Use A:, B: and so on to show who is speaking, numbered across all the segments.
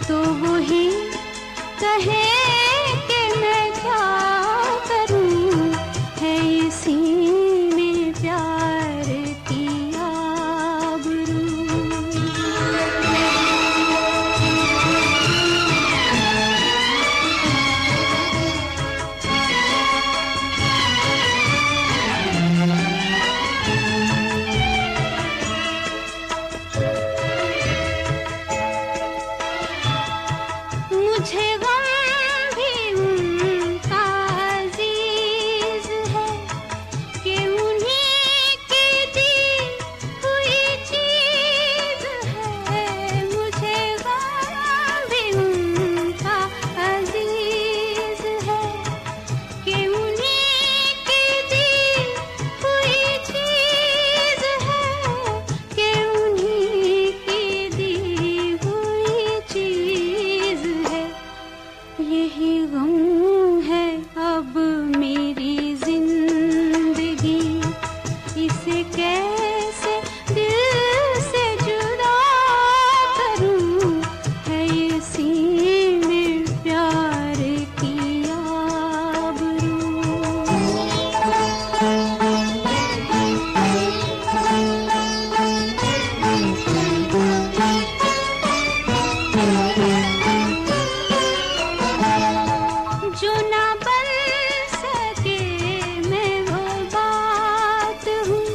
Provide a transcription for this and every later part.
A: तो वही कहे कि मैं क्या करूं, है इसी में प्यार की आबरू। मुझे गम भी उनका अजीज है कि उन्हीं की दी हुई चीज है। मुझे गम भी उनका अजीज है कि उन्हीं की दी हुई चीज है, कि उन्हीं की दी हुई चीज है। यही गम है अब मेरी जिंदगी, इसे कैसे दिल से जुदा करूं, है इसी में प्यार की आबरू। जो ना बन सके मैं वो बात हूँ,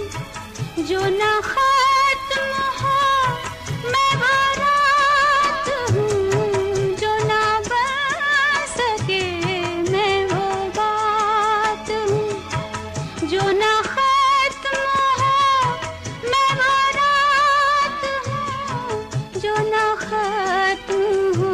A: जो ना खत्म हो मैं वो रात हूँ। जो ना बन सके मैं वो बात हूँ, जो ना खत्म हो मैं वो रात हूँ। जो ना खत्म हो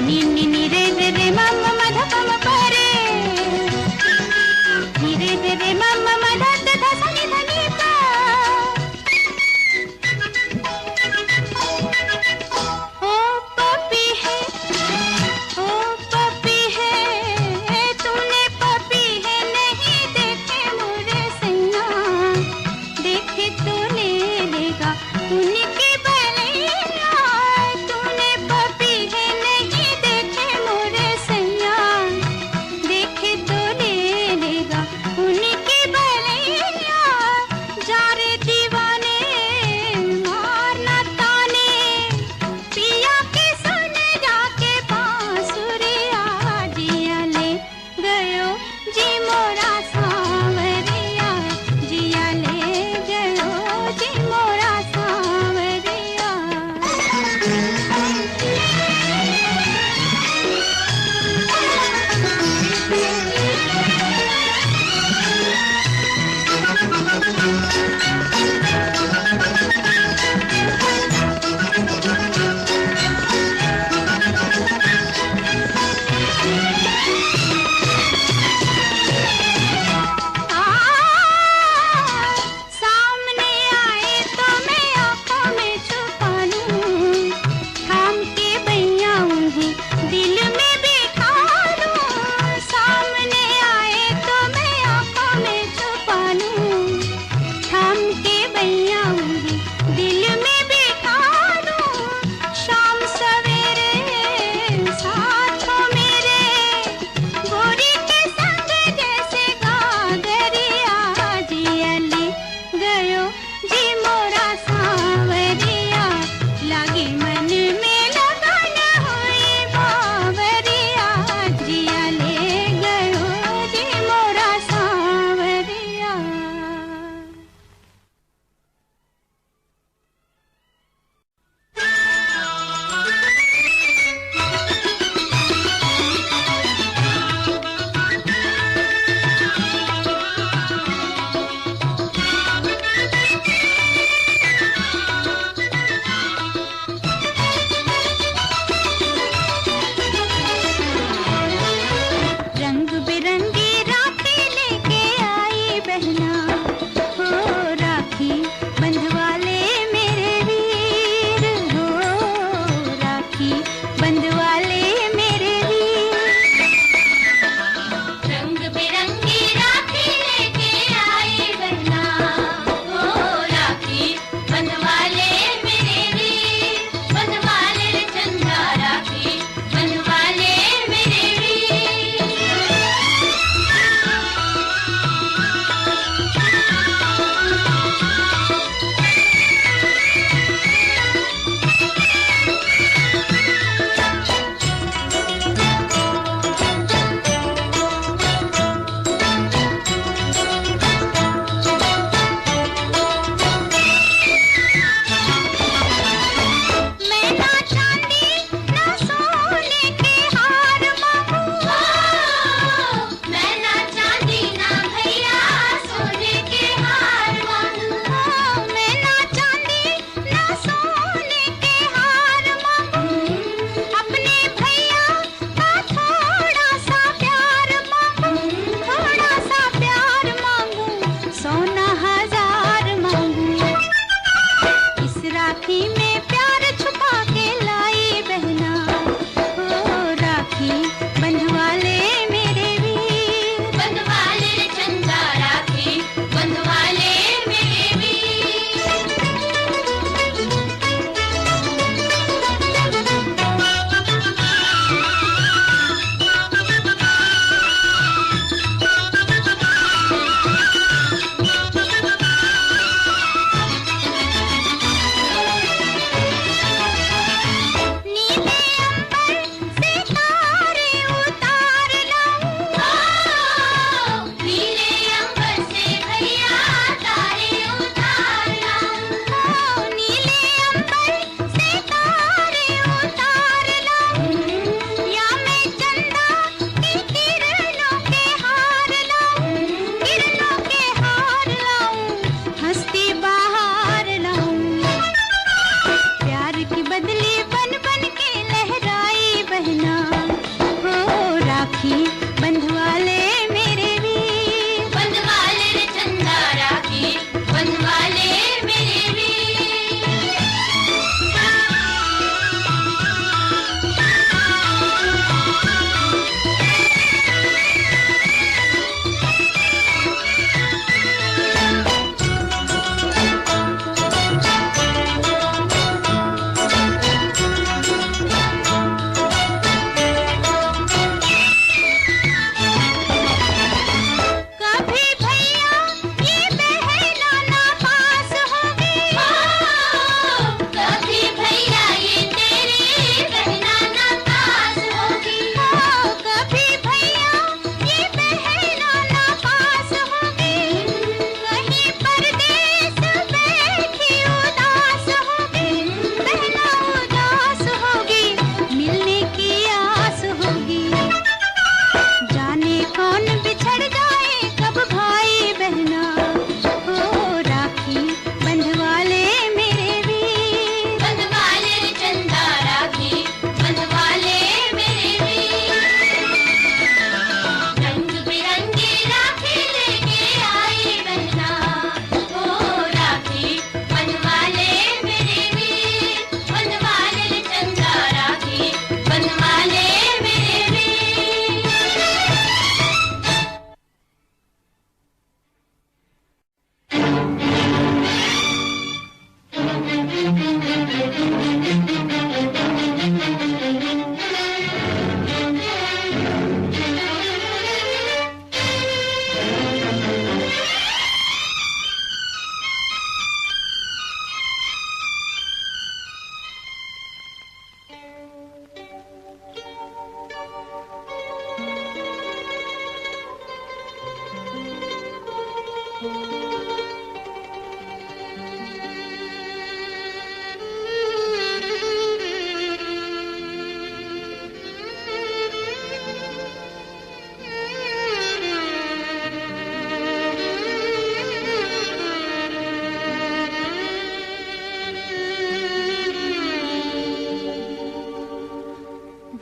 A: नी नी नी रे रे रे म म म ध प म प रे नी रे रे रे म म म ध ध ध सा नी ध नी प ओ पपी है ओ पपी है तूने पपी है नहीं देखे मोरे सैया देखे तो ले लेगा उनकी बलैया तूने पपी है नहीं देखे मोरे सैया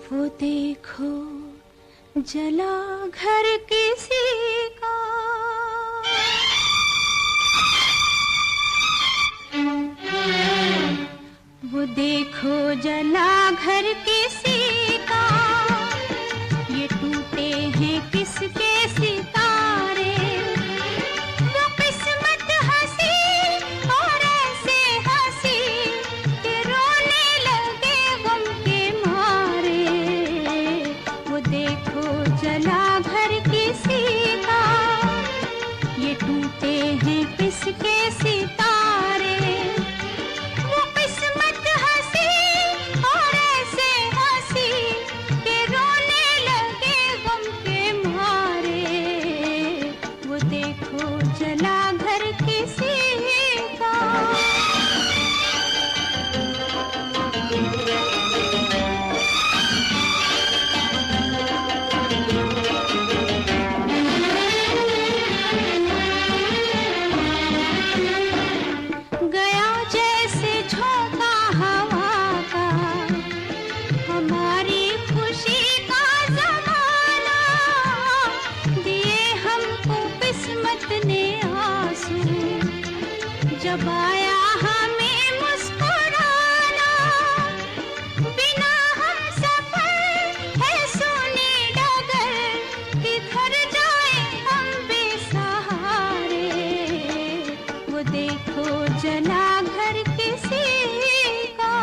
A: वो देखो जला घर किसी का, वो देखो जला घर किसी का, ये टूटे हैं किसके सितारे। वो किस्मत हंसी और ऐसे हंसी कि रोने लगे गम के मारे। वो देखो जला घर किसी का, ये टूटे हैं किसके सितारे। वो किस्मत हंसी और ऐसे हंसी कि रोने लगे गम के मारे। वो देखो जला घर किसी का। गया जैसे झोंका हवा का, हमारी खुशी का ज़माना। दिए हमको किस्मत ने आंसू, जब आया हमें मुस्कुराना। बिना हम सफर है सोने डगर, किधर जाए हम बेसहारे। वो देखो जला घर किसी का।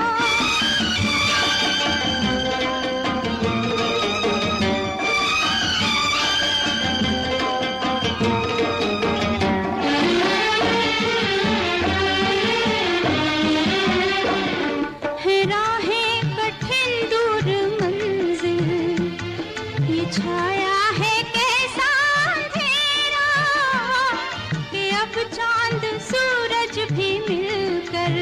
A: है राहें कठिन दूर मंजिल, ये छाया है कैसा अंधेरा कि अब चांद सूरज भी मिलकर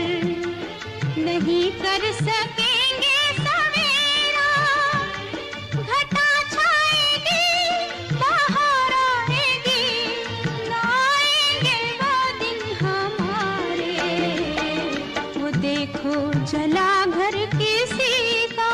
A: नहीं कर सकेंगे सवेरा। घटा छाएगी, बहार आएगी, ना आएंगे वो दिन हमारे। वो देखो जला घर किसी का।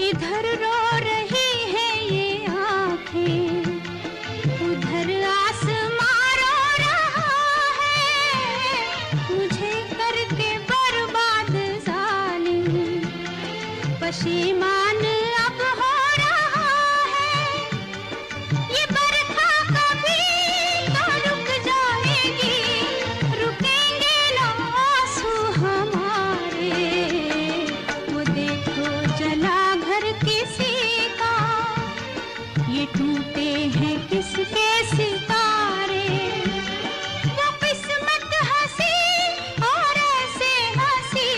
A: इधर रो रही है ये आँखें, उधर आसमां रो रहा है। मुझे करके बर्बाद जालिम, पशीमान अब हो रहा है। ये बरखा कभी तो रुक जाएगी, रुकेंगे ना आंसू हमारे। वो देखो जला घर किसी का, ये टूटे हैं किसके सितारे। वो किस्मत हंसी और ऐसे हंसी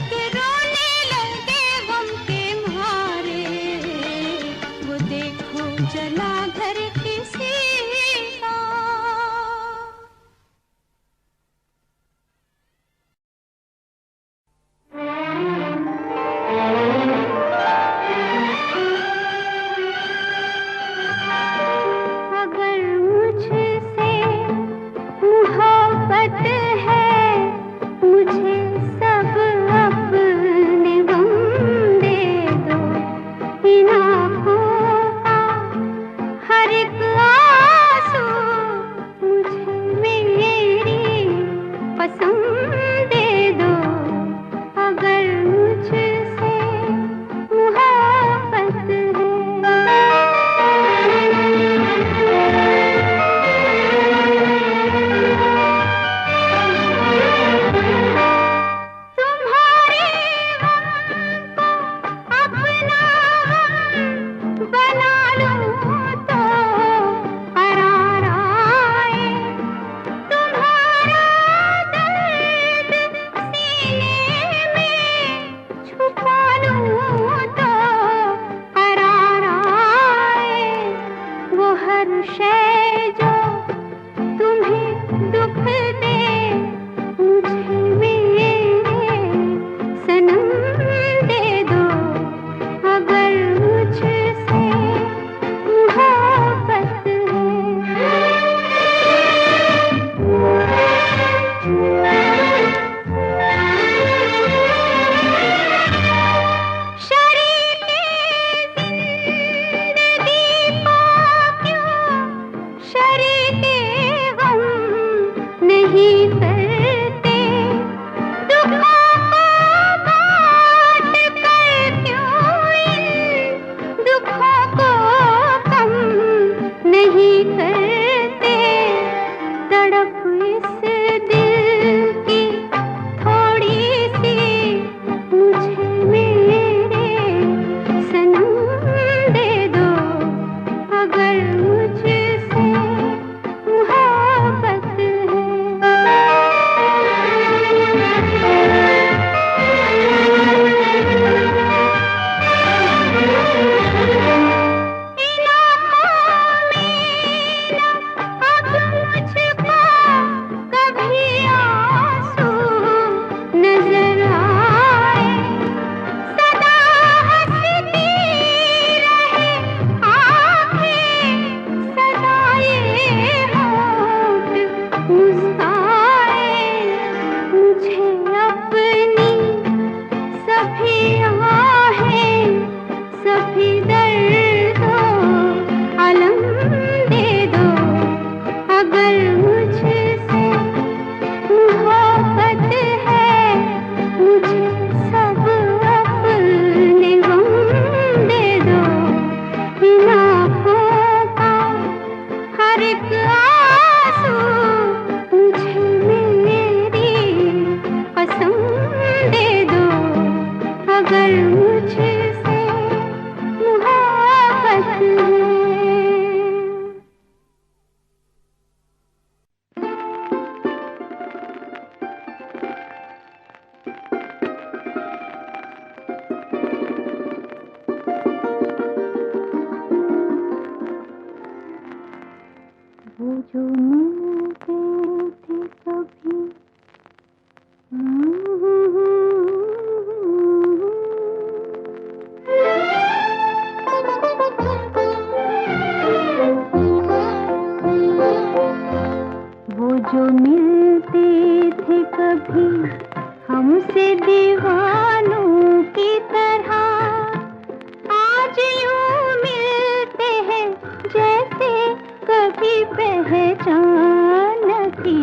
A: कि रोने लगे गम के मारे। वो देखो जला घर किसी का। अगर मुझसे मोहब्बत है, मुझे सब अपने गम दे दो। इन आँखों का हर एक आंसू मुझे मेरी पसंद दे दो। अगर मुझसे मोहब्बत है। तुम्हारे गम को अपना गम बना लूं तो करार आए। तुम्हारा दर्द वो जो मिलते थे कभी हमसे दीवानों की तरह, आज यूं मिलते हैं जैसे कभी पहचान न थी।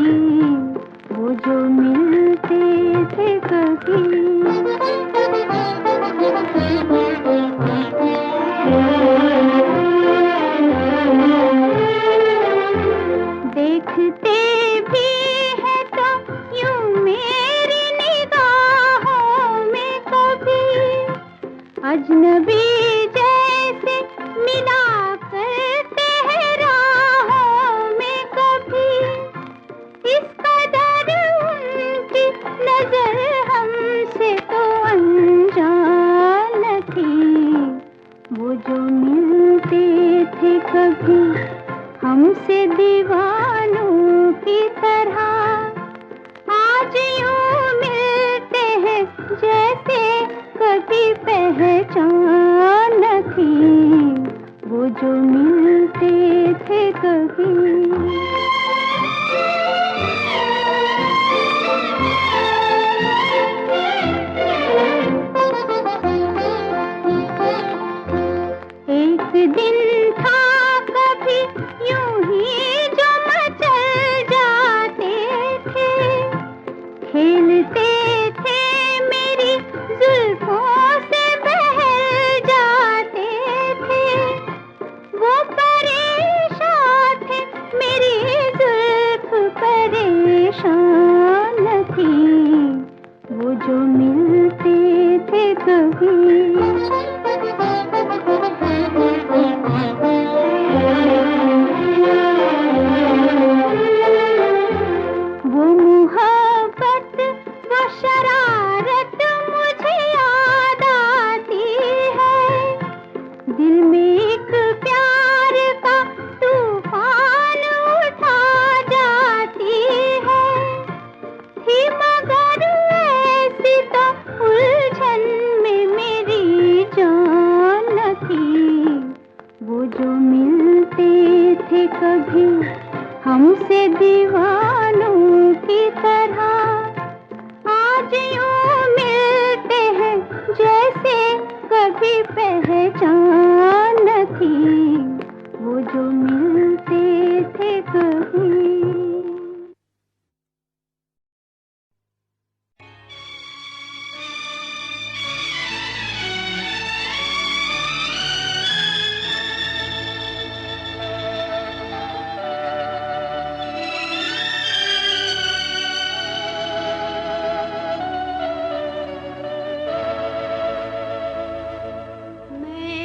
A: वो जो मिलते थे कभी। देखते भी है तो यूं मेरी निगाहों में कभी अजनबी जैसे मिला करते हैं राहों में कभी। इस कदर उनकी नजर हमसे तो अनजान थी। वो जो मिलते थे कभी हमसे दीवानों की तरह, आज यूं मिलते हैं जैसे कभी पहचान न थी। वो जो मिलते थे कभी। एक दिन था कभी यूं ही जो मचल जाते थे, खेलते थे मेरी जुल्फों से बहल जाते थे। वो परेशान थे मेरी जुल्फ परेशान थी। वो जो मिलते थे कभी। वो मोहब्बत वो शरारत मुझे याद आती है। दिल में एक प्यार का तूफान उठा जाती है। थी मगर ऐसी तो उलझन में मेरी जान न थी। वो जो मिलते थे कभी हमसे दीवानों की तरह, आज यूं मिलते हैं जैसे कभी पहचान न थी। वो जो मिलते थे कभी। मैं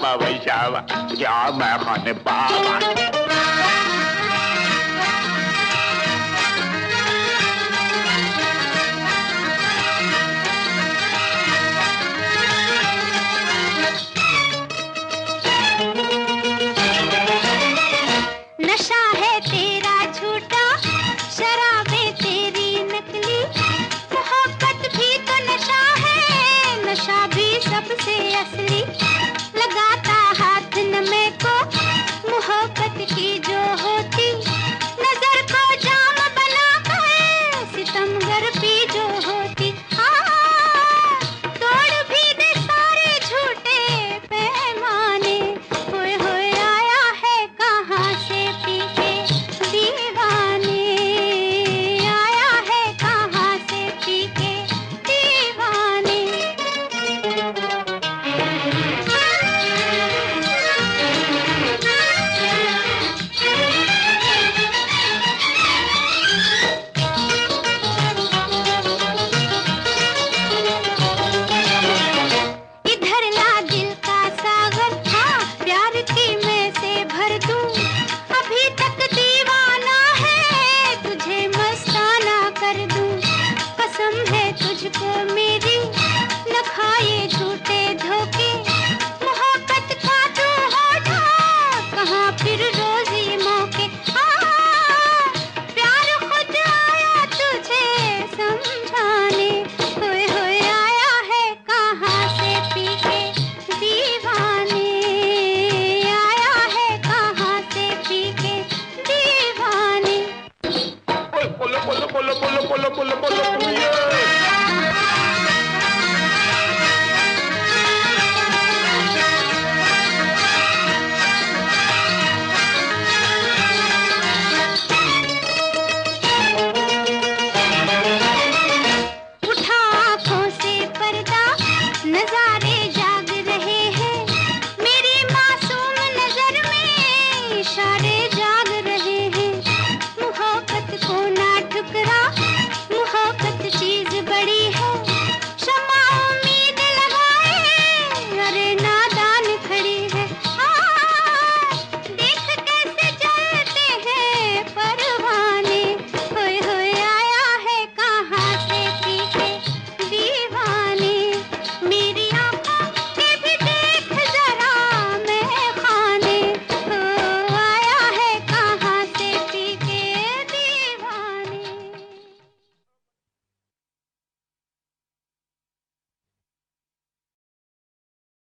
B: शाबा भाई शाबा, क्या मैं खाने बाबा।
A: नशा है तेरा झूठा, शराबें तेरी नकली, मोहब्बत भी तो नशा है, नशा भी सबसे असली।